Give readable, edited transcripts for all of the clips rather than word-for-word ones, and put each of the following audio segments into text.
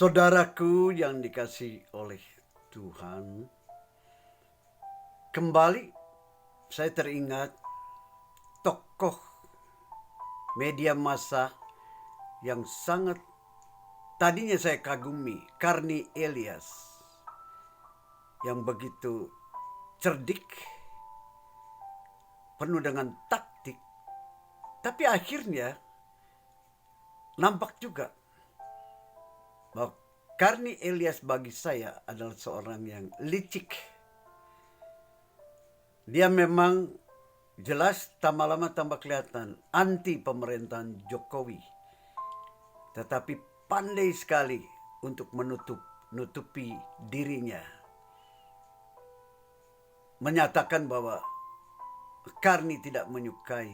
Saudaraku yang dikasihi oleh Tuhan, kembali saya teringat tokoh media massa yang sangat tadinya saya kagumi, Karni Elias, yang begitu cerdik, penuh dengan taktik, tapi akhirnya nampak juga bahwa Karni Elias bagi saya adalah seorang yang licik. Dia memang jelas tambah lama tambah kelihatan anti pemerintahan Jokowi. Tetapi pandai sekali untuk menutupi dirinya. Menyatakan bahwa Karni tidak menyukai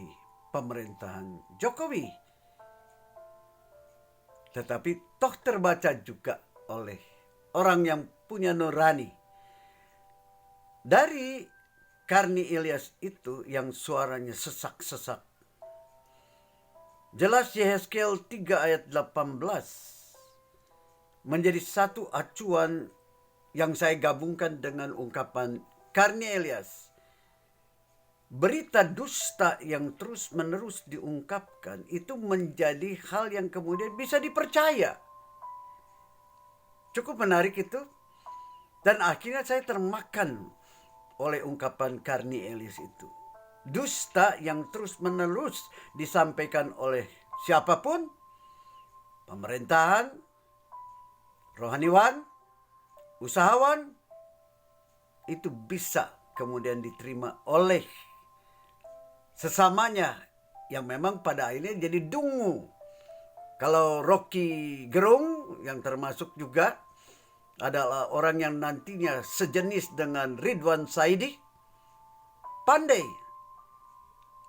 pemerintahan Jokowi. Tetapi toh terbaca juga oleh orang yang punya nurani. Dari Karni Elias itu yang suaranya sesak-sesak. Jelas Yehezkiel 3 ayat 18 menjadi satu acuan yang saya gabungkan dengan ungkapan Karni Elias. Berita dusta yang terus-menerus diungkapkan itu menjadi hal yang kemudian bisa dipercaya. Cukup menarik itu. Dan akhirnya saya termakan oleh ungkapan Karni Elias itu. Dusta yang terus-menerus disampaikan oleh siapapun, pemerintahan, rohaniwan, usahawan, itu bisa kemudian diterima oleh sesamanya yang memang pada akhirnya jadi dungu. Kalau Rocky Gerung yang termasuk juga adalah orang yang nantinya sejenis dengan Ridwan Saidi, pandai.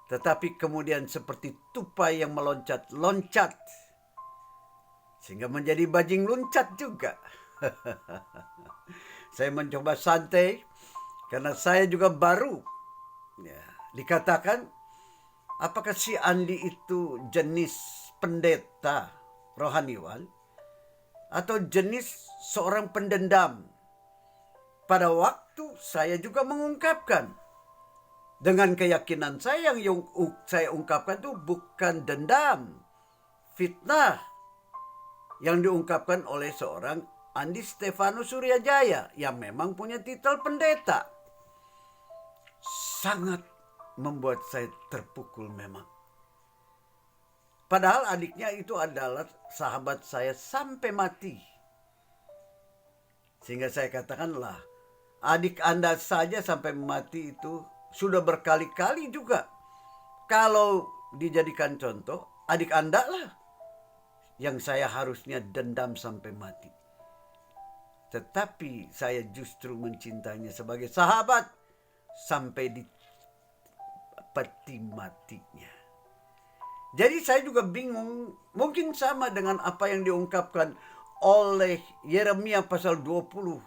Tetapi kemudian seperti tupai yang meloncat-loncat sehingga menjadi bajing loncat juga. Saya mencoba santai karena saya juga baru dikatakan, apakah si Andi itu jenis pendeta rohaniwan atau jenis seorang pendendam? Pada waktu saya juga mengungkapkan dengan keyakinan saya yang saya ungkapkan itu bukan dendam, fitnah yang diungkapkan oleh seorang Andi Stefanus Suryajaya yang memang punya titel pendeta. Sangat membuat saya terpukul memang. Padahal adiknya itu adalah sahabat saya sampai mati. Sehingga saya katakanlah, adik Anda saja sampai mati itu sudah berkali-kali juga. Kalau dijadikan contoh, adik Anda lah yang saya harusnya dendam sampai mati. Tetapi saya justru mencintainya sebagai sahabat sampai di peti matinya. Jadi saya juga bingung, mungkin sama dengan apa yang diungkapkan oleh Yeremia pasal 20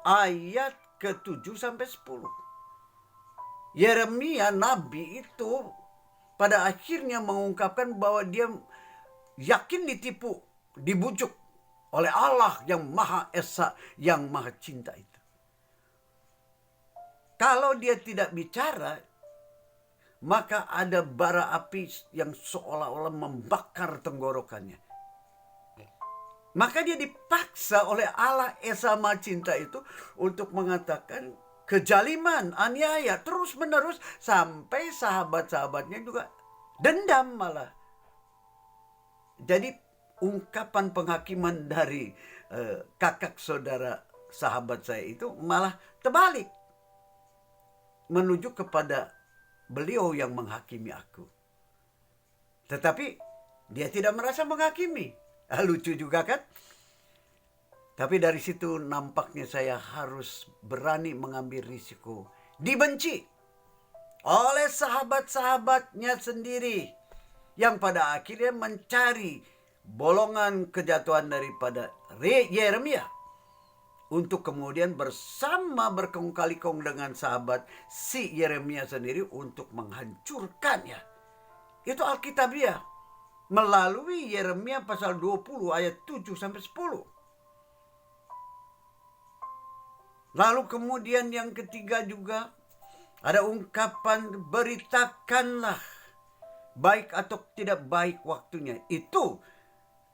ayat ke-7 sampai 10. Yeremia nabi itu pada akhirnya mengungkapkan bahwa dia yakin ditipu, dibujuk oleh Allah yang Maha Esa, yang Maha Cinta itu. Kalau dia tidak bicara, maka ada bara api yang seolah-olah membakar tenggorokannya. Maka dia dipaksa oleh Allah Esa Maha Cinta itu untuk mengatakan kejaliman, aniaya, terus-menerus sampai sahabat-sahabatnya juga dendam malah. Jadi ungkapan penghakiman dari kakak saudara sahabat saya itu malah terbalik. Menuju kepada beliau yang menghakimi aku. Tetapi dia tidak merasa menghakimi. Lucu juga kan? Tapi dari situ nampaknya saya harus berani mengambil risiko. Dibenci oleh sahabat-sahabatnya sendiri. Yang pada akhirnya mencari bolongan kejatuhan daripada Yeremia. Untuk kemudian bersama berkong kali kong dengan sahabat si Yeremia sendiri untuk menghancurkannya. Itu Alkitabiah. melalui Yeremia pasal 20 ayat 7 sampai 10. Lalu kemudian yang ketiga juga ada ungkapan beritakanlah baik atau tidak baik waktunya. Itu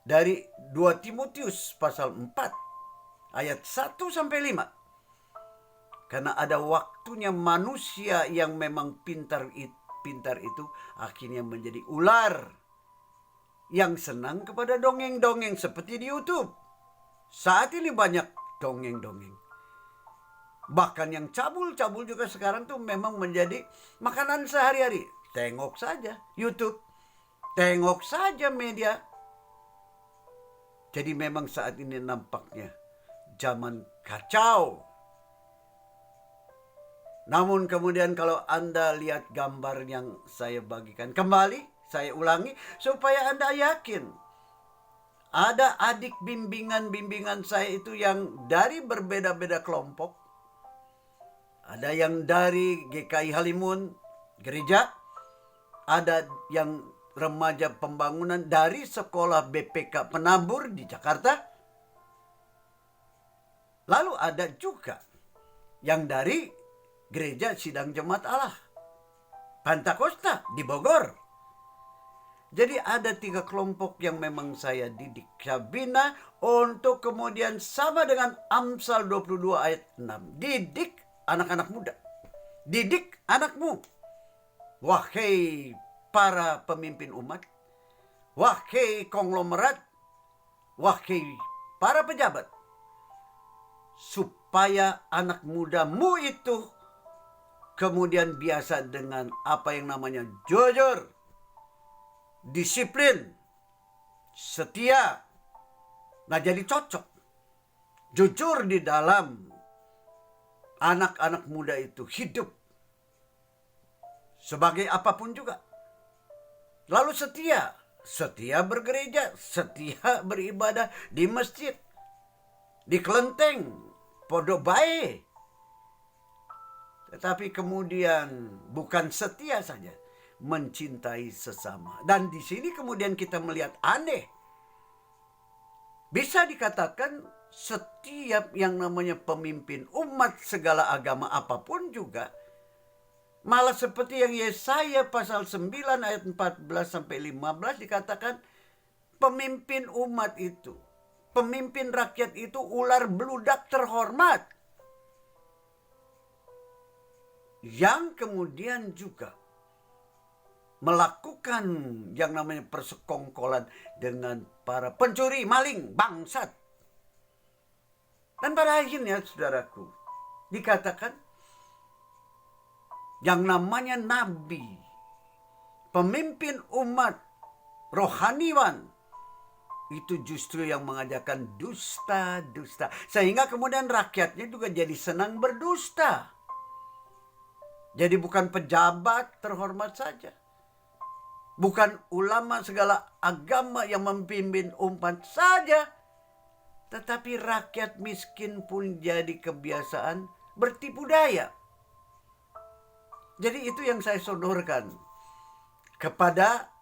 dari 2 Timotius pasal 4 ayat 1 sampai 5. Karena ada waktunya manusia yang memang pintar itu akhirnya menjadi ular yang senang kepada dongeng-dongeng seperti di YouTube. Saat ini banyak dongeng-dongeng. Bahkan yang cabul-cabul juga sekarang tuh memang menjadi makanan sehari-hari. Tengok saja YouTube, tengok saja media. Jadi memang saat ini nampaknya zaman kacau. Namun kemudian kalau Anda lihat gambar yang saya bagikan kembali, saya ulangi supaya Anda yakin. Ada adik bimbingan saya itu yang dari berbeda-beda kelompok. Ada yang dari GKI Halimun, gereja. Ada yang remaja pembangunan dari sekolah BPK Penabur di Jakarta. Lalu ada juga yang dari Gereja Sidang Jemaat Allah Pantakosta di Bogor. Jadi ada 3 kelompok yang memang saya didik, saya bina untuk kemudian sama dengan Amsal 22 ayat 6. Didik anak-anak muda. Didik anakmu. Wahai para pemimpin umat. Wahai konglomerat. Wahai para pejabat. Supaya anak mudamu itu kemudian biasa dengan apa yang namanya jujur, disiplin, setia. Nah, jadi cocok. Jujur di dalam anak-anak muda itu hidup sebagai apapun juga. Lalu setia. Setia bergereja, setia beribadah di masjid, di kelenteng, podo bae. Tetapi kemudian bukan setia saja, mencintai sesama. Dan di sini kemudian kita melihat aneh. Bisa dikatakan setiap yang namanya pemimpin umat segala agama apapun juga, malah seperti yang Yesaya pasal 9 ayat 14 sampai 15 dikatakan pemimpin umat itu, pemimpin rakyat itu ular beludak terhormat. Yang kemudian juga melakukan yang namanya persekongkolan dengan para pencuri, maling, bangsat. Dan pada akhirnya saudaraku, dikatakan yang namanya nabi, pemimpin umat, rohaniwan, itu justru yang mengajarkan dusta-dusta. Sehingga kemudian rakyatnya juga jadi senang berdusta. Jadi bukan pejabat terhormat saja. Bukan ulama segala agama yang memimpin umat saja. Tetapi rakyat miskin pun jadi kebiasaan bertipu daya. Jadi itu yang saya sodorkan kepada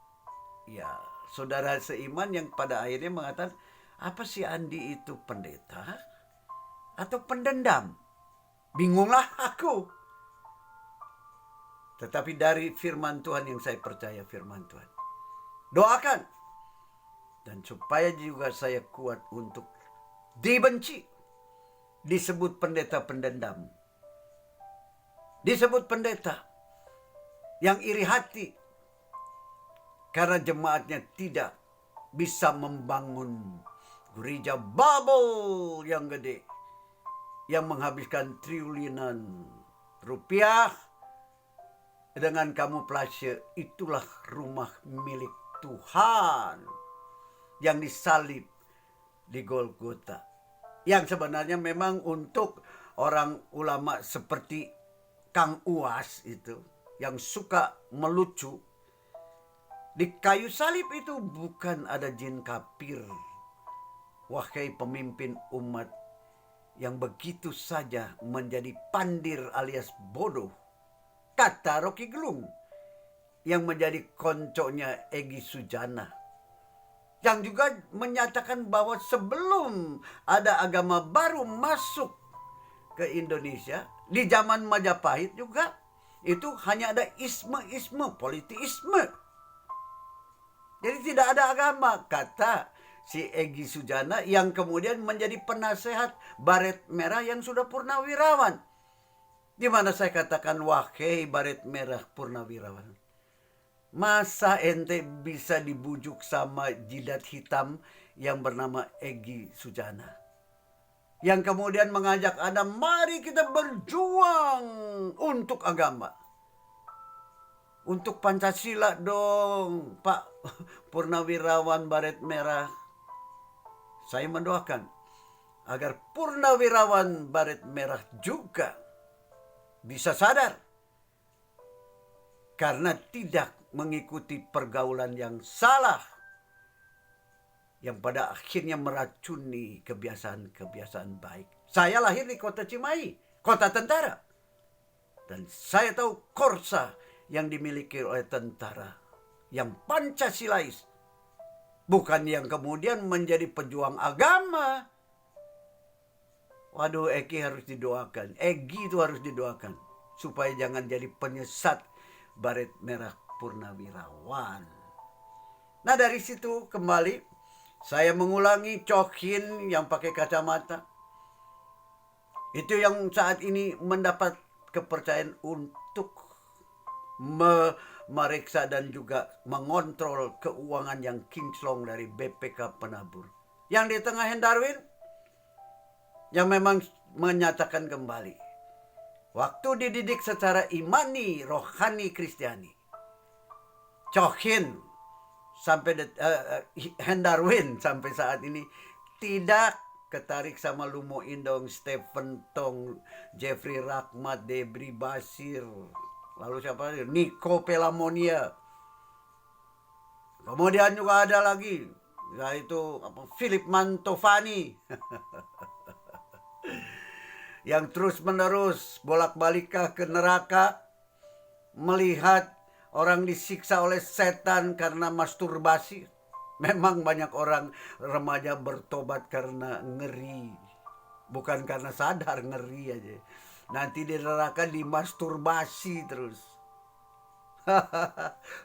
saudara seiman yang pada akhirnya mengatakan, apa sih Andi itu, pendeta atau pendendam? Bingunglah aku. Tetapi dari firman Tuhan yang saya percaya, firman Tuhan. Doakan. Dan supaya juga saya kuat untuk dibenci. Disebut pendeta pendendam. Disebut pendeta yang iri hati. Karena jemaatnya tidak bisa membangun gereja Babel yang gede. Yang menghabiskan triliunan rupiah. Dengan kamuflase, itulah rumah milik Tuhan yang disalib di Golgota. Yang sebenarnya memang untuk orang ulama seperti Kang Uwas itu, yang suka melucu. Di kayu salib itu bukan ada jin kafir. Wahai pemimpin umat yang begitu saja menjadi pandir alias bodoh. Kata Rocky Gerung yang menjadi konconya Egy Sujana. yang juga menyatakan bahwa sebelum ada agama baru masuk ke Indonesia, di zaman Majapahit juga, itu hanya ada isme-isme, politeisme. Jadi tidak ada agama, kata si Egy Sujana yang kemudian menjadi penasehat Baret Merah yang sudah purnawirawan. Di mana saya katakan, wahai Baret Merah purnawirawan, masa ente bisa dibujuk sama jidat hitam yang bernama Egy Sujana, yang kemudian mengajak Anda, mari kita berjuang untuk agama. Untuk Pancasila dong, Pak Purnawirawan Baret Merah. Saya mendoakan agar Purnawirawan Baret Merah juga bisa sadar karena tidak mengikuti pergaulan yang salah, yang pada akhirnya meracuni kebiasaan-kebiasaan baik. Saya lahir di kota Cimahi, kota tentara. Dan saya tahu Korsa yang dimiliki oleh tentara yang Pancasilais, bukan yang kemudian menjadi pejuang agama. Waduh, Egy harus didoakan. Egy itu harus didoakan supaya jangan jadi penyesat Baret Merah Purnawirawan. Nah, dari situ kembali saya mengulangi Chokhin yang pakai kacamata. Itu yang saat ini mendapat kepercayaan untuk memeriksa dan juga mengontrol keuangan yang kinclong dari BPK Penabur. Yang di tengah Hendarwin yang memang menyatakan kembali, waktu dididik secara imani, rohani, kristiani, Chokhin sampai Hendarwin sampai saat ini tidak ketarik sama Lumo Indong, Stephen Tong, Jeffrey Rahmat, Debri Basir, lalu siapa lagi? Nico Pelamonia. Kemudian juga ada lagi, yaitu Philip Mantovani yang terus-menerus bolak-balik ke neraka, melihat orang disiksa oleh setan karena masturbasi. Memang banyak orang remaja bertobat karena ngeri, bukan karena sadar, ngeri aja. Nanti di neraka dimasturbasi terus.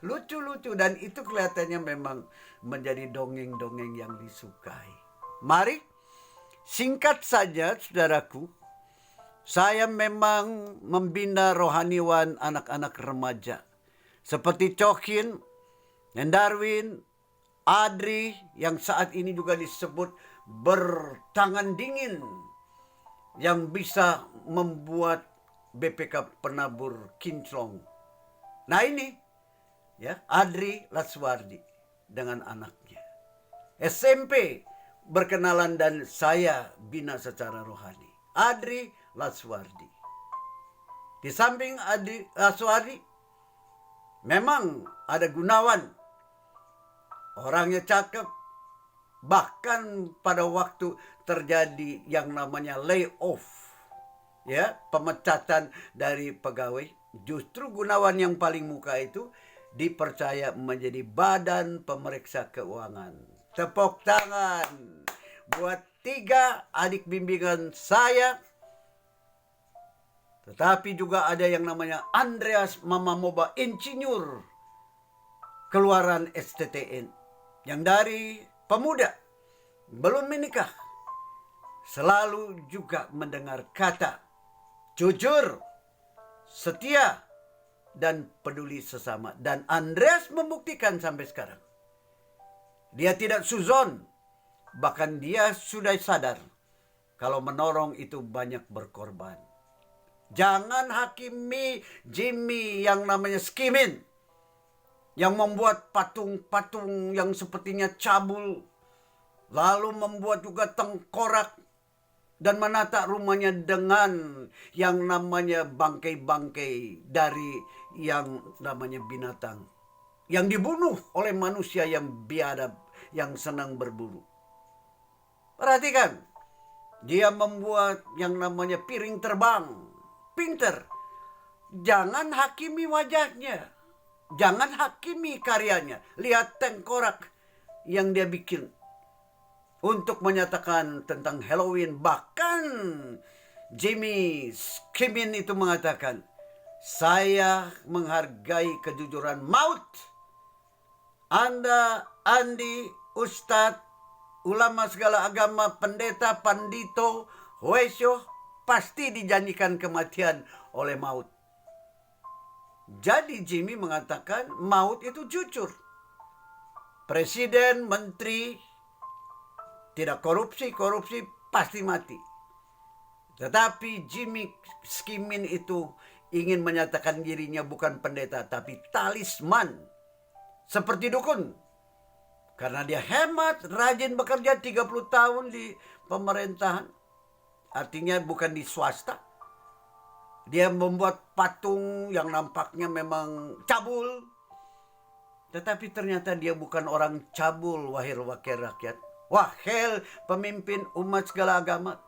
Lucu-lucu, dan itu kelihatannya memang menjadi dongeng-dongeng yang disukai. Mari, singkat saja saudaraku, saya memang membina rohaniwan anak-anak remaja seperti Chokhin, Hendarwin, Adri yang saat ini juga disebut bertangan dingin, yang bisa membuat BPK Penabur kinclong. Nah ini ya, Adri Latswardi dengan anaknya. SMP berkenalan dan saya bina secara rohani. Adri Latswardi. Di samping Adri Latswardi, memang ada Gunawan. Orangnya cakep. Bahkan pada waktu terjadi yang namanya layoff, ya, pemecatan dari pegawai, justru Gunawan yang paling muka itu dipercaya menjadi badan pemeriksa keuangan. Tepuk tangan buat 3 adik bimbingan saya. Tetapi juga ada yang namanya Andreas Mamamoba, insinyur keluaran STTN, yang dari pemuda belum menikah selalu juga mendengar kata jujur, setia, dan peduli sesama. Dan Andreas membuktikan sampai sekarang. Dia tidak suzon, bahkan dia sudah sadar kalau menolong itu banyak berkorban. Jangan hakimi Jimmy yang namanya Skimin, yang membuat patung-patung yang sepertinya cabul, lalu membuat juga tengkorak dan menata rumahnya dengan yang namanya bangkai-bangkai dari yang namanya binatang yang dibunuh oleh manusia yang biadab, yang senang berburu. Perhatikan, dia membuat yang namanya piring terbang. Pinter. Jangan hakimi wajahnya, jangan hakimi karyanya. Lihat tengkorak yang dia bikin untuk menyatakan tentang Halloween. Bahkan Jimmy Skimin itu mengatakan, saya menghargai kejujuran maut. Anda, Andi, Ustadz, ulama segala agama, pendeta, pandito, Hoesyo, pasti dijanjikan kematian oleh maut. Jadi Jimmy mengatakan maut itu jujur. Presiden, menteri, tidak korupsi pasti mati. Tetapi Jimmy Skimin itu ingin menyatakan dirinya bukan pendeta, tapi talisman. Seperti dukun. Karena dia hemat, rajin bekerja 30 tahun di pemerintahan. Artinya bukan di swasta. Dia membuat patung yang nampaknya memang cabul. Tetapi ternyata dia bukan orang cabul, wahai wakil rakyat. Wahai pemimpin umat segala agama.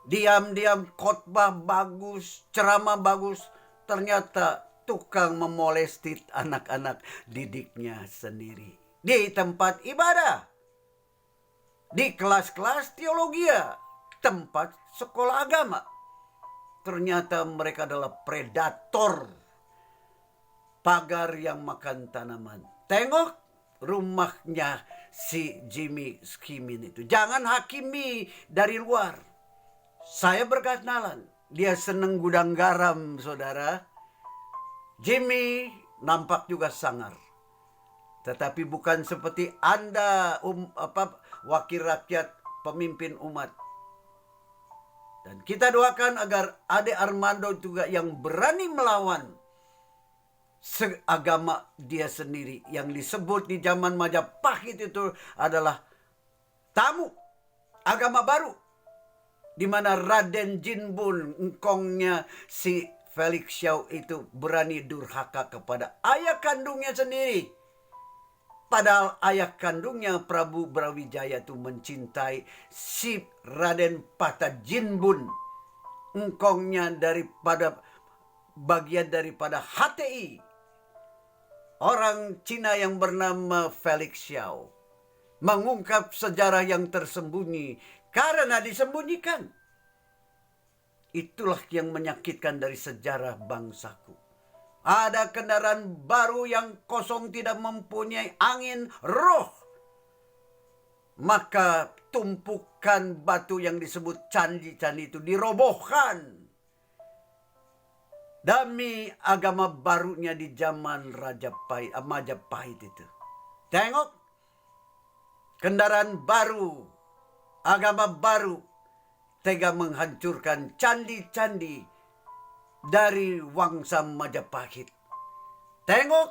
Diam-diam khotbah bagus, ceramah bagus. Ternyata tukang memolesti anak-anak didiknya sendiri. Di tempat ibadah. Di kelas-kelas teologi. Tempat sekolah agama. Ternyata mereka adalah predator. Pagar yang makan tanaman. Tengok rumahnya si Jimmy Skimin itu. Jangan hakimi dari luar. Saya berkenalan. Dia senang gudang garam, saudara. Jimmy nampak juga sangar. Tetapi bukan seperti Anda, wakil rakyat, pemimpin umat. Dan kita doakan agar Ade Armando juga yang berani melawan seagama dia sendiri. Yang disebut di zaman Majapahit itu adalah tamu agama baru. Di mana Raden Jinbun, engkongnya si Felix Xiao itu berani durhaka kepada ayah kandungnya sendiri. Padahal ayah kandungnya Prabu Brawijaya itu mencintai si Raden Pata Jinbun. Engkongnya daripada bagian daripada HTI. Orang Cina yang bernama Felix Xiao. Mengungkap sejarah yang tersembunyi. Karena disembunyikan. Itulah yang menyakitkan dari sejarah bangsaku. Ada kendaraan baru yang kosong tidak mempunyai angin roh. Maka tumpukan batu yang disebut candi-candi itu dirobohkan. Demi agama barunya di zaman Majapahit itu. Tengok. Kendaraan baru. Agama baru. Tega menghancurkan candi-candi dari Wangsa Majapahit. Tengok.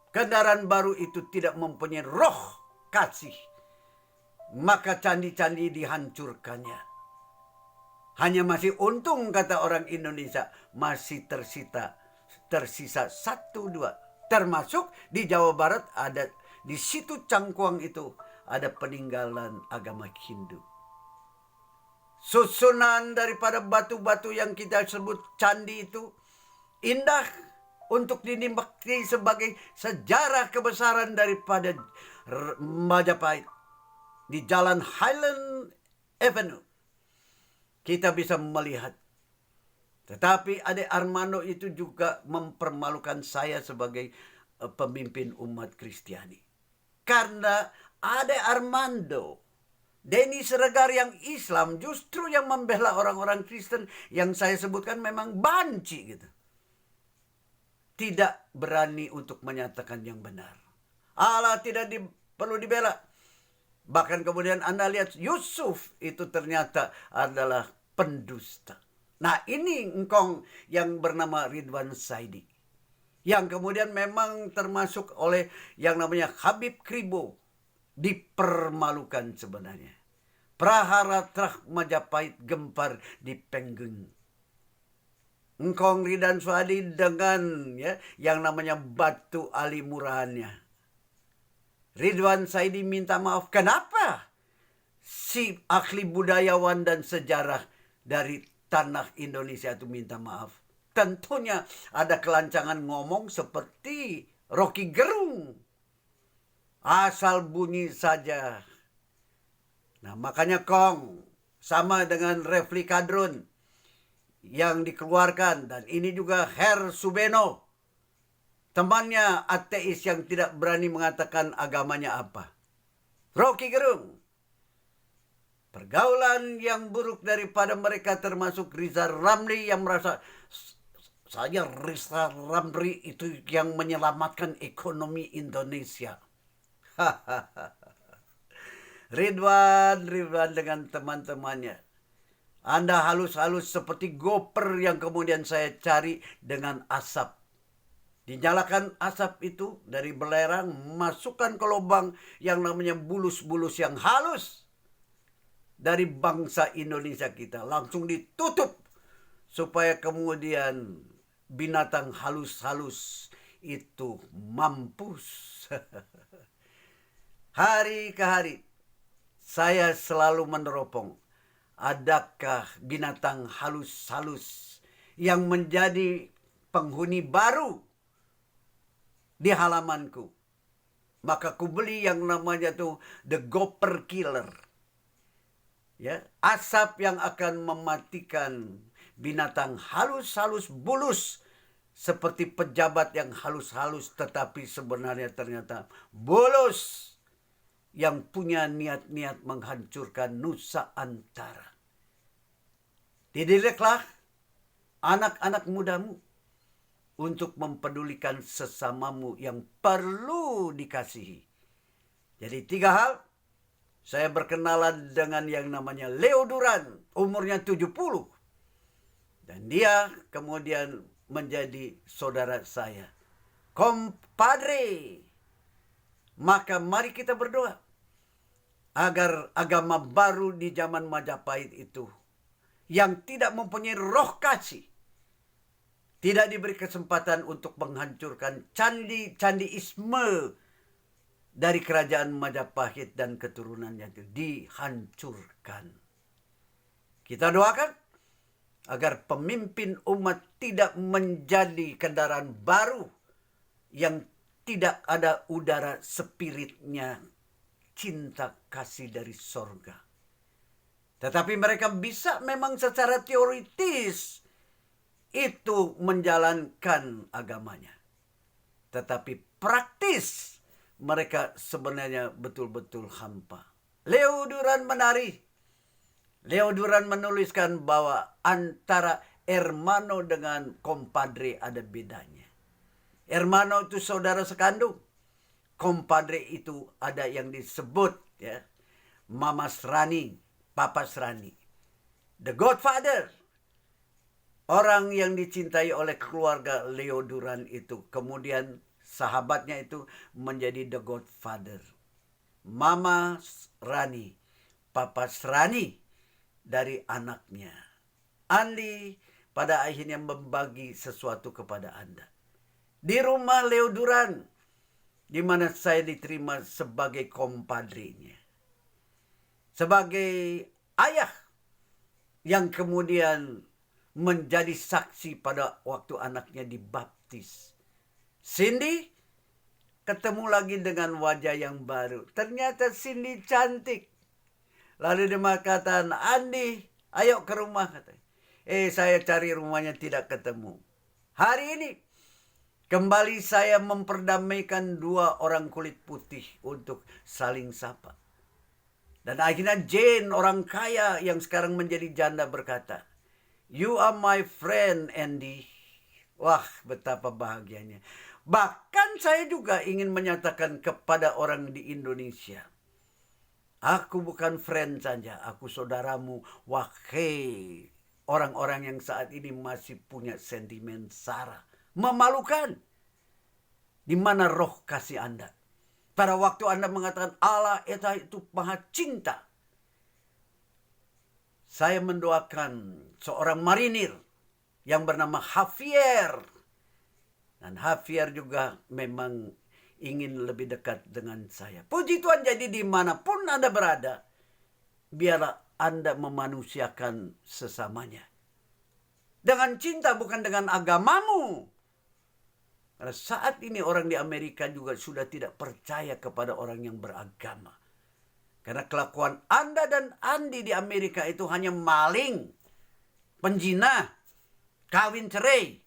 Kendaraan baru itu tidak mempunyai roh kasih. Maka candi-candi dihancurkannya. Hanya masih untung, kata orang Indonesia, masih tersisa 1-2. Termasuk di Jawa Barat ada di situ Cangkuang itu ada peninggalan agama Hindu. Susunan daripada batu-batu yang kita sebut candi itu indah untuk dinikmati sebagai sejarah kebesaran daripada Majapahit. Di Jalan Highland Avenue kita bisa melihat. Tetapi Ade Armando itu juga mempermalukan saya sebagai pemimpin umat Kristiani. Karena Ade Armando, Denny Siregar yang Islam justru yang membela orang-orang Kristen yang saya sebutkan memang banci gitu. Tidak berani untuk menyatakan yang benar. Allah tidak perlu dibela. Bahkan kemudian Anda lihat Yusuf itu ternyata adalah pendusta. Nah ini engkong yang bernama Ridwan Saidi. Yang kemudian memang termasuk oleh yang namanya Habib Kribo. Dipermalukan sebenarnya. Prahara Trah Majapahit gempar di Pengging. Engkong Ridwan Saidi dengan yang namanya batu ali murahannya. Ridwan Saidi minta maaf. Kenapa? Si ahli budayawan dan sejarah dari tanah Indonesia itu minta maaf. Tentunya ada kelancangan ngomong seperti Rocky Gerung. Asal bunyi saja. Nah, makanya Kong sama dengan Refli Kadrun yang dikeluarkan, dan ini juga Her Subeno, temannya ateis yang tidak berani mengatakan agamanya apa. Rocky Gerung, pergaulan yang buruk daripada mereka termasuk Rizal Ramli yang merasa saya Rizal Ramli itu yang menyelamatkan ekonomi Indonesia. Ridwan dengan teman-temannya. Anda halus-halus seperti goper yang kemudian saya cari dengan asap. Dinyalakan asap itu dari belerang, masukkan ke lubang yang namanya bulus-bulus yang halus dari bangsa Indonesia kita. Langsung ditutup supaya kemudian binatang halus-halus itu mampus. Hari ke hari saya selalu meneropong, adakah binatang halus-halus yang menjadi penghuni baru di halamanku. Maka ku beli yang namanya tuh The Gopher Killer. Ya, asap yang akan mematikan binatang halus-halus bulus seperti pejabat yang halus-halus tetapi sebenarnya ternyata bulus yang punya niat-niat menghancurkan Nusa Antara. Dididiklah anak-anak mudamu untuk mempedulikan sesamamu yang perlu dikasihi. Jadi 3 hal. Saya berkenalan dengan yang namanya Leo Duran, umurnya 70. Dan dia kemudian menjadi saudara saya. Kompadre. Maka mari kita berdoa agar agama baru di zaman Majapahit itu yang tidak mempunyai roh kasih, tidak diberi kesempatan untuk menghancurkan candi-candiisme dari kerajaan Majapahit dan keturunannya itu dihancurkan. Kita doakan agar pemimpin umat tidak menjadi kendaraan baru yang tidak ada udara spiritnya, cinta kasih dari sorga. Tetapi mereka bisa memang secara teoritis itu menjalankan agamanya. Tetapi praktis mereka sebenarnya betul-betul hampa. Leo Duran menari. Leo Duran menuliskan bahwa antara hermano dengan kompadre ada bedanya. Hermano itu saudara sekandung. Kompadre itu ada yang disebut ya, Mamas Rani, Papas Rani. The Godfather. Orang yang dicintai oleh keluarga Leo Duran itu. Kemudian sahabatnya itu menjadi The Godfather. Mama Rani, Papa Rani dari anaknya. Andi pada akhirnya membagi sesuatu kepada Anda. Di rumah Leo Duran, di mana saya diterima sebagai kompadrenya. Sebagai ayah yang kemudian menjadi saksi pada waktu anaknya dibaptis. Cindy ketemu lagi dengan wajah yang baru. Ternyata Cindy cantik. Lalu dia mengatakan, Andi, ayo ke rumah. Saya cari rumahnya tidak ketemu. Hari ini kembali saya memperdamaikan 2 orang kulit putih untuk saling sapa. Dan akhirnya Jane, orang kaya yang sekarang menjadi janda, berkata, "You are my friend, Andy." Wah, betapa bahagianya. Bahkan saya juga ingin menyatakan kepada orang di Indonesia, aku bukan friend saja, aku saudaramu. Wahai orang-orang yang saat ini masih punya sentimen sara. Memalukan. Di mana roh kasih Anda? Pada waktu Anda mengatakan Allah itu maha cinta. Saya mendoakan seorang marinir yang bernama Javier. Dan Javier juga memang ingin lebih dekat dengan saya. Puji Tuhan, jadi dimanapun Anda berada, biarlah Anda memanusiakan sesamanya. Dengan cinta, bukan dengan agamamu. Karena saat ini orang di Amerika juga sudah tidak percaya kepada orang yang beragama. Karena kelakuan Anda dan Andi di Amerika itu hanya maling, penjina, kawin cerai.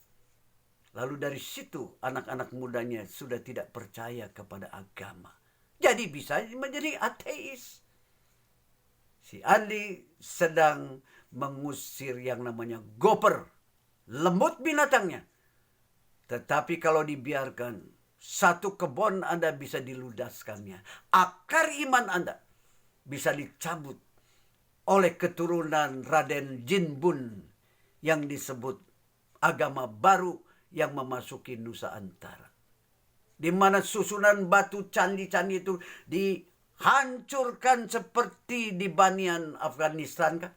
Lalu dari situ anak-anak mudanya sudah tidak percaya kepada agama. Jadi bisa menjadi ateis. Si Andi sedang mengusir yang namanya gopher, lembut binatangnya. Tetapi kalau dibiarkan, satu kebun Anda bisa diludaskannya. Akar iman Anda bisa dicabut oleh keturunan Raden Jinbun yang disebut agama baru yang memasuki Nusa Antara. Di mana susunan batu candi-candi itu dihancurkan seperti di Banian Afghanistan kan?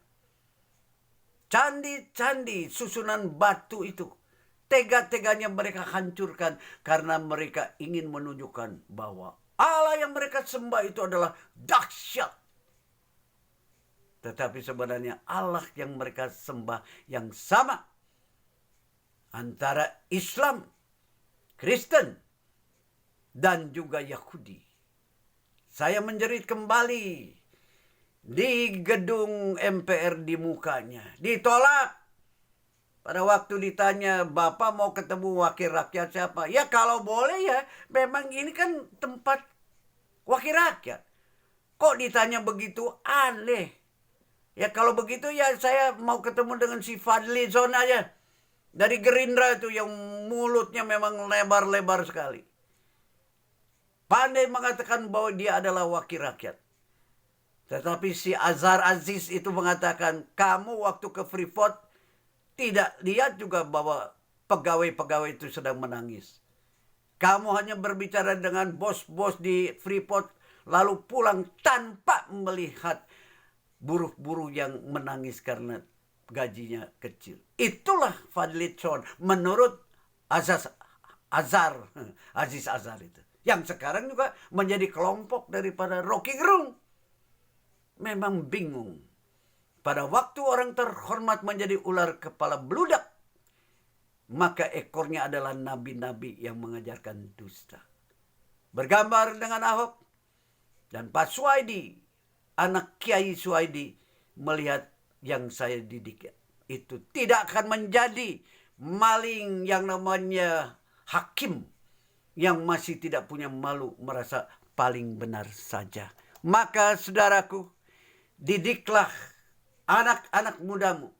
Candi-candi susunan batu itu tega-teganya mereka hancurkan karena mereka ingin menunjukkan bahwa Allah yang mereka sembah itu adalah dahsyat. Tetapi sebenarnya Allah yang mereka sembah yang sama antara Islam, Kristen, dan juga Yahudi. Saya menjerit kembali di gedung MPR di mukanya. Ditolak. Pada waktu ditanya, Bapak mau ketemu wakil rakyat siapa? Ya kalau boleh ya, memang ini kan tempat wakil rakyat. Kok ditanya begitu aneh? Ya kalau begitu ya saya mau ketemu dengan si Fadli Zon aja. Dari Gerindra itu yang mulutnya memang lebar-lebar sekali. Pandai mengatakan bahwa dia adalah wakil rakyat. Tetapi si Azhar Aziz itu mengatakan, kamu waktu ke Freeport tidak lihat juga bahwa pegawai-pegawai itu sedang menangis. Kamu hanya berbicara dengan bos-bos di Freeport lalu pulang tanpa melihat buruh-buruh yang menangis karena gajinya kecil. Itulah Fadli Zon menurut Aziz Azhar itu. Yang sekarang juga menjadi kelompok daripada Rocky Gerung. Memang bingung. Pada waktu orang terhormat menjadi ular kepala beludak, maka ekornya adalah nabi-nabi yang mengajarkan dusta. Bergambar dengan Ahok dan Pak Suwaidi, anak Kiai Suwaidi, melihat yang saya didik itu tidak akan menjadi maling yang namanya hakim yang masih tidak punya malu merasa paling benar saja. Maka saudaraku, didiklah anak-anak mudamu.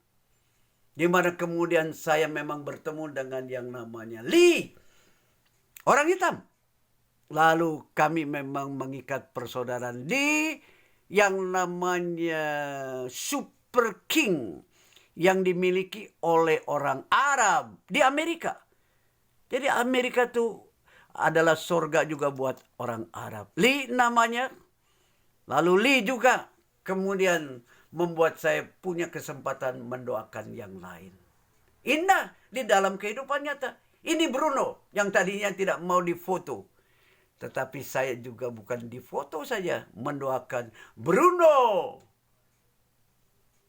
Di mana kemudian saya memang bertemu dengan yang namanya Lee, orang hitam. Lalu kami memang mengikat persaudaraan di yang namanya Super King yang dimiliki oleh orang Arab di Amerika. Jadi Amerika itu adalah surga juga buat orang Arab. Lee namanya. Lalu Lee juga kemudian membuat saya punya kesempatan mendoakan yang lain. Indah di dalam kehidupan nyata. Ini Bruno yang tadinya tidak mau difoto. Tetapi saya juga bukan difoto saja, mendoakan Bruno.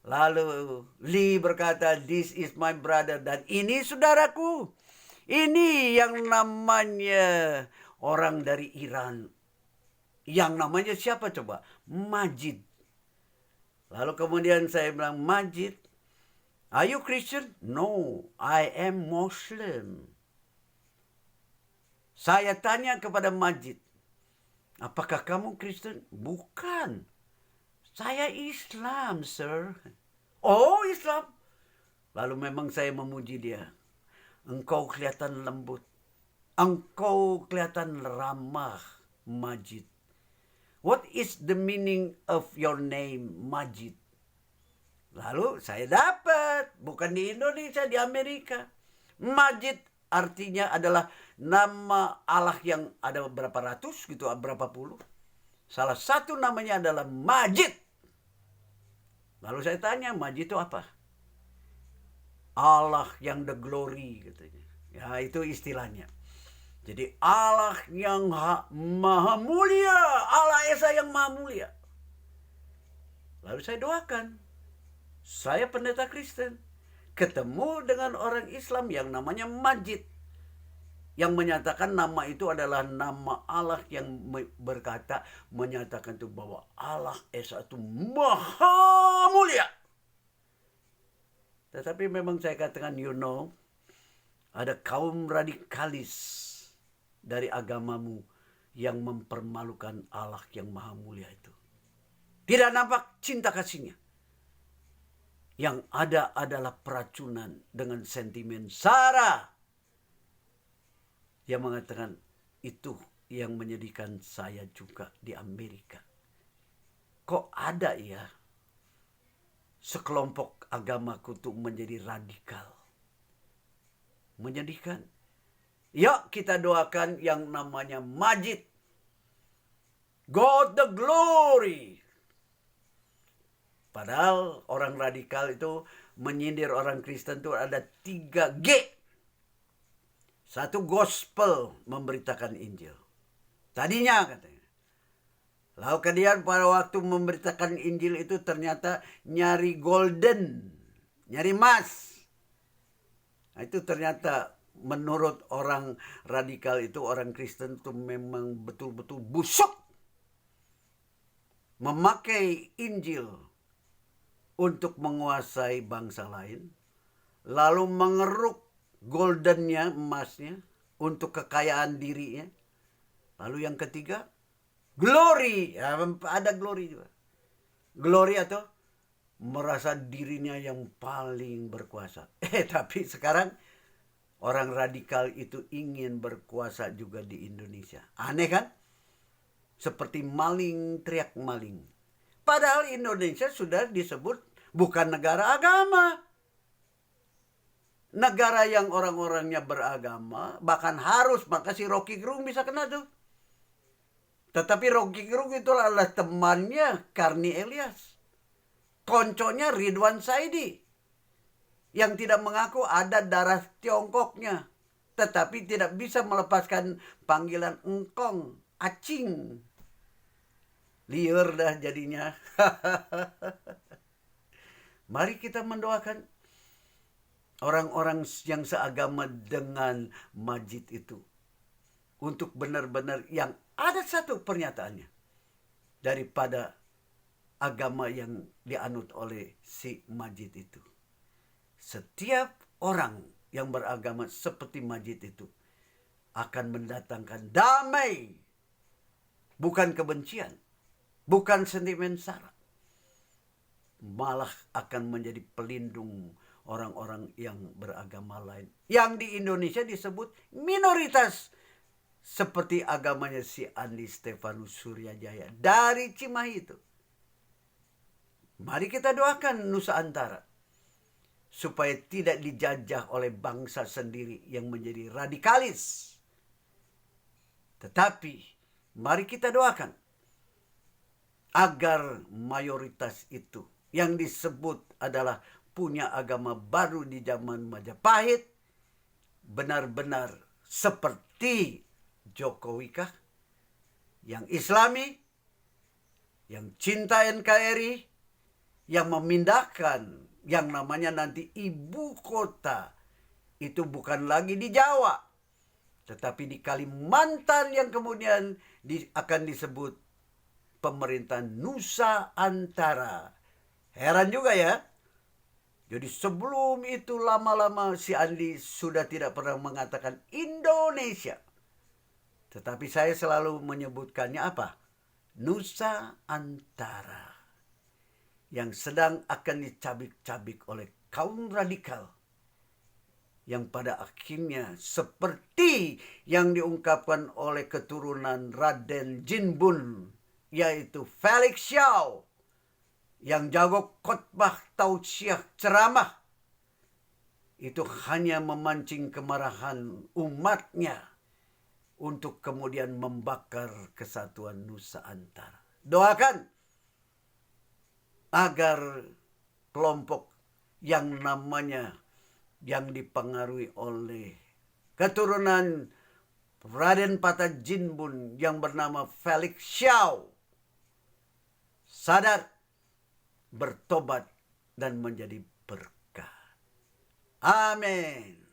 Lalu Lee berkata, this is my brother. Dan ini saudaraku. Ini yang namanya orang dari Iran. Yang namanya siapa coba? Majid. Lalu kemudian saya bilang, Majid, are you Christian? No, I am Muslim. Saya tanya kepada Majid, apakah kamu Kristen? Bukan. Saya Islam, sir. Oh, Islam. Lalu memang saya memuji dia. Engkau kelihatan lembut. Engkau kelihatan ramah, Majid. What is the meaning of your name, Majid? Lalu saya dapat, bukan di Indonesia, di Amerika. Majid artinya adalah nama Allah yang ada berapa ratus gitu, berapa puluh. Salah satu namanya adalah Majid. Lalu saya tanya, Majid itu apa? Allah yang the glory katanya. Ya itu istilahnya. Jadi Allah yang maha mulia. Allah Esa yang maha mulia. Lalu saya doakan. Saya pendeta Kristen. Ketemu dengan orang Islam yang namanya Majid. yang menyatakan nama itu adalah nama Allah, yang berkata, menyatakan itu bahwa Allah Esa itu maha mulia. Tetapi memang saya katakan, ada kaum radikalis dari agamamu yang mempermalukan Allah yang maha mulia itu. Tidak nampak cinta kasihnya. Yang ada adalah peracunan dengan sentimen sara. Yang mengatakan itu yang menyedihkan saya juga di Amerika. Kok ada ya sekelompok agamaku tuh menjadi radikal? Menyedihkan. Yuk kita doakan yang namanya Majid. God the glory. Padahal orang radikal itu menyindir orang Kristen itu ada 3G. Satu, gospel, memberitakan Injil. Tadinya katanya. Lalu kemudian pada waktu memberitakan Injil itu ternyata nyari golden, nyari emas. Nah, itu ternyata menurut orang radikal itu, orang Kristen itu memang betul-betul busuk. Memakai Injil untuk menguasai bangsa lain. Lalu mengeruk goldennya, emasnya, untuk kekayaan dirinya. Lalu yang ketiga, glory. Ya, ada glory juga. Glory atau merasa dirinya yang paling berkuasa. Tapi sekarang orang radikal itu ingin berkuasa juga di Indonesia. Aneh kan? Seperti maling teriak maling. Padahal Indonesia sudah disebut bukan negara agama. Negara yang orang-orangnya beragama, bahkan harus, maka si Rocky Gerung bisa kena tuh. Tetapi Rocky Gerung itu adalah temannya Karni Elias. Konconya Ridwan Saidi. Yang tidak mengaku ada darah Tiongkoknya. Tetapi tidak bisa melepaskan panggilan engkong, acing. Liur dah jadinya. Mari kita mendoakan orang-orang yang seagama dengan Majid itu. Untuk benar-benar yang ada satu pernyataannya. Daripada agama yang dianut oleh si Majid itu. Setiap orang yang beragama seperti Majid itu akan mendatangkan damai. Bukan kebencian. Bukan sentimen sara. Malah akan menjadi pelindung orang-orang yang beragama lain. Yang di Indonesia disebut minoritas. Seperti agamanya si Andi Stefanus Suryajaya. Dari Cimahi itu. Mari kita doakan Nusantara. Supaya tidak dijajah oleh bangsa sendiri yang menjadi radikalis. Tetapi mari kita doakan. Agar mayoritas itu yang disebut adalah punya agama baru di zaman Majapahit, benar-benar seperti Jokowi kah? Yang Islami, yang cinta NKRI, yang memindahkan yang namanya nanti ibu kota itu bukan lagi di Jawa, tetapi di Kalimantan yang kemudian akan disebut pemerintahan Nusantara. Heran juga ya. Jadi sebelum itu lama-lama si Andi sudah tidak pernah mengatakan Indonesia. Tetapi saya selalu menyebutkannya apa? Nusantara. Yang sedang akan dicabik-cabik oleh kaum radikal. Yang pada akhirnya seperti yang diungkapkan oleh keturunan Raden Jinbun. Yaitu Felix Xiao. Yang jago khotbah, tausiah, ceramah. Itu hanya memancing kemarahan umatnya. Untuk kemudian membakar kesatuan Nusantara. Doakan. Agar kelompok yang namanya yang dipengaruhi oleh keturunan Raden Patah Jinbun yang bernama Felix Xiao. Sadar. Bertobat dan menjadi berkah. Amin.